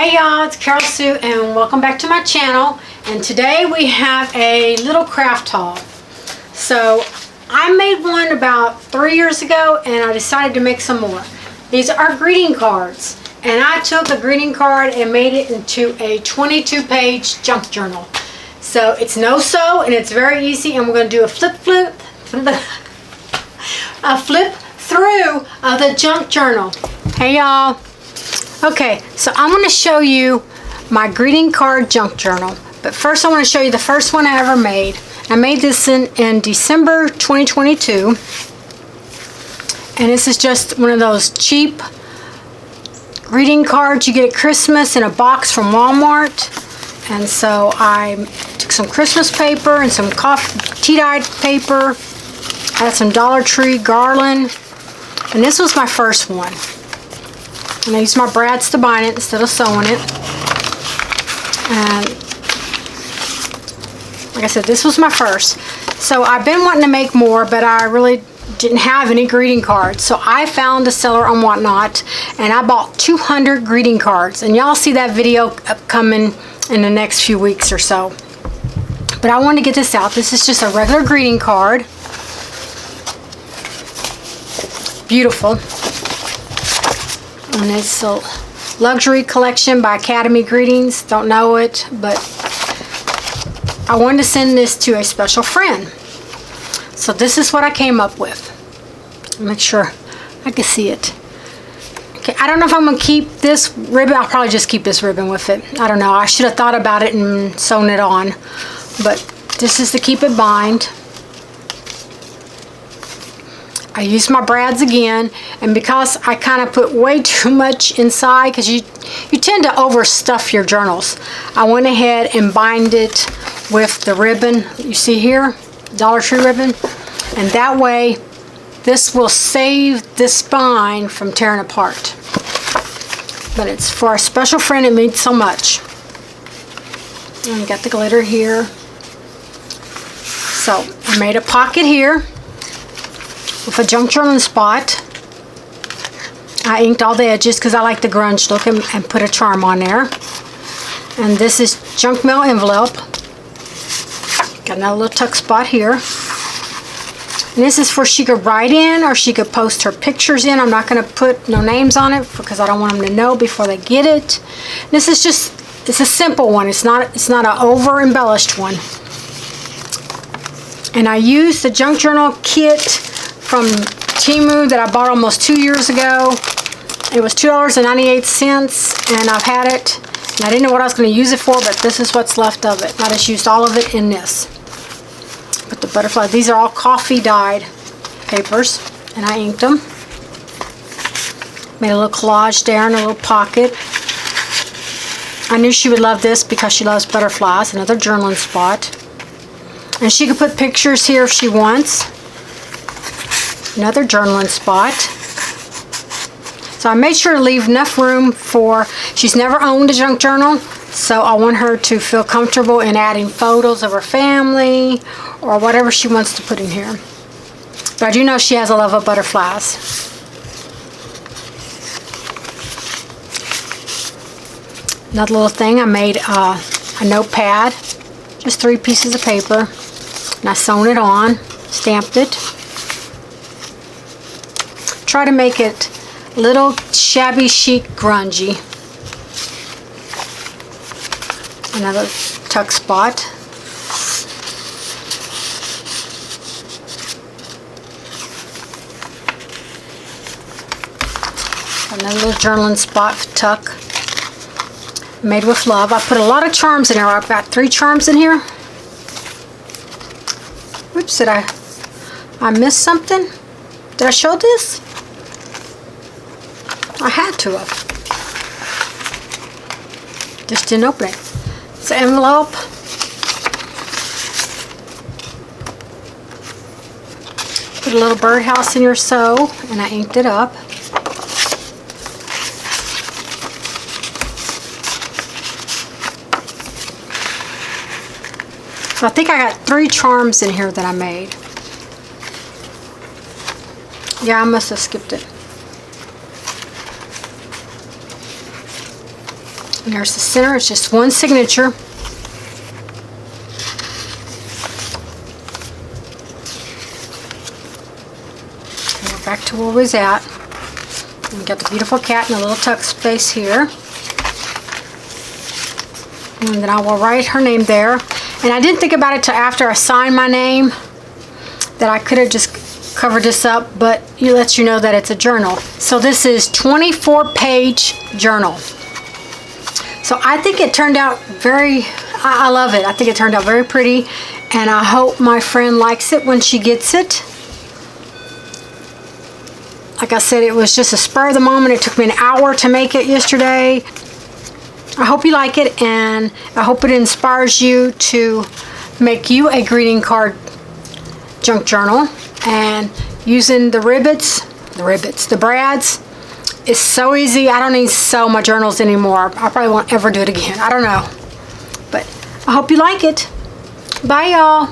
Hey y'all, it's Carolsue and welcome back to my channel. And today we have a little craft haul. So I made one about 3 years ago and I decided to make some more. These are greeting cards, and I took a greeting card and made it into a 22-page junk journal. So it's no sew and it's very easy, and we're going to do a flip through of the junk journal. Hey y'all. Okay, so I'm going to show you my greeting card junk journal. But first I want to show you the first one I ever made. I made this in December 2022. And this is just one of those cheap greeting cards you get at Christmas in a box from Walmart. And so I took some Christmas paper and some tea-dyed paper. I had some Dollar Tree garland. And this was my first one. And I used my brads to bind it instead of sewing it. And like I said, this was my first. So I've been wanting to make more, but I really didn't have any greeting cards. So I found a seller on Whatnot, and I bought 200 greeting cards. And y'all see that video upcoming in the next few weeks or so. But I wanted to get this out. This is just a regular greeting card. Beautiful. And it's a luxury collection by Academy Greetings. Don't know it, but I wanted to send this to a special friend. So this is what I came up with. Make sure I can see it. Okay, I don't know if I'm going to keep this ribbon. I'll probably just keep this ribbon with it. I don't know. I should have thought about it and sewn it on. But this is to keep it bind. I used my brads again, and because I kind of put way too much inside, because you tend to overstuff your journals, I went ahead and bind it with the ribbon you see here, Dollar Tree ribbon, and that way this will save this spine from tearing apart. But it's for a special friend. It means so much. And I got the glitter here. So I made a pocket here with a junk journal spot. I inked all the edges because I like the grunge look, and put a charm on there. And this is junk mail envelope. Got another little tuck spot here. And this is for she could write in, or she could post her pictures in. I'm not going to put no names on it because I don't want them to know before they get it. This is just, it's a simple one. It's not an over embellished one. And I used the junk journal kit from Temu that I bought almost 2 years ago. It was $2.98, and I've had it, and I didn't know what I was going to use it for, but this is what's left of it. I just used all of it in this. Put the butterfly. These are all coffee dyed papers, and I inked them. Made a little collage there in a little pocket. I knew she would love this because she loves butterflies. Another journaling spot. And she could put pictures here if she wants. Another journaling spot. So I made sure to leave enough room for, she's never owned a junk journal, so I want her to feel comfortable in adding photos of her family or whatever she wants to put in here. But I do know she has a love of butterflies. Another little thing, I made a notepad, just 3 pieces of paper, and I sewn it on, stamped it. Try to make it little shabby chic grungy. Another tuck spot. Another little journaling spot tuck. Made with love. I put a lot of charms in here. I've got 3 charms in here. Oops, did I miss something? Did I show this? I had to have. Just didn't open it. It's an envelope. Put a little birdhouse in your sew, and I inked it up. So I think I got 3 charms in here that I made. Yeah, I must have skipped it. And there's the center. It's just one signature. And we're back to where we was at. And we got the beautiful cat in a little tuck space here. And then I will write her name there. And I didn't think about it till after I signed my name, that I could have just covered this up, but it lets you know that it's a journal. So this is 24-page journal. So I think it turned out I love it. I think it turned out very pretty, and I hope my friend likes it when she gets it. Like I said, it was just a spur of the moment. It took me an hour to make it yesterday. I hope you like it, and I hope it inspires you to make you a greeting card junk journal. And using the brads is so easy. I don't need to sew my journals anymore. I probably won't ever do it again. I don't know. But I hope you like it. Bye, y'all.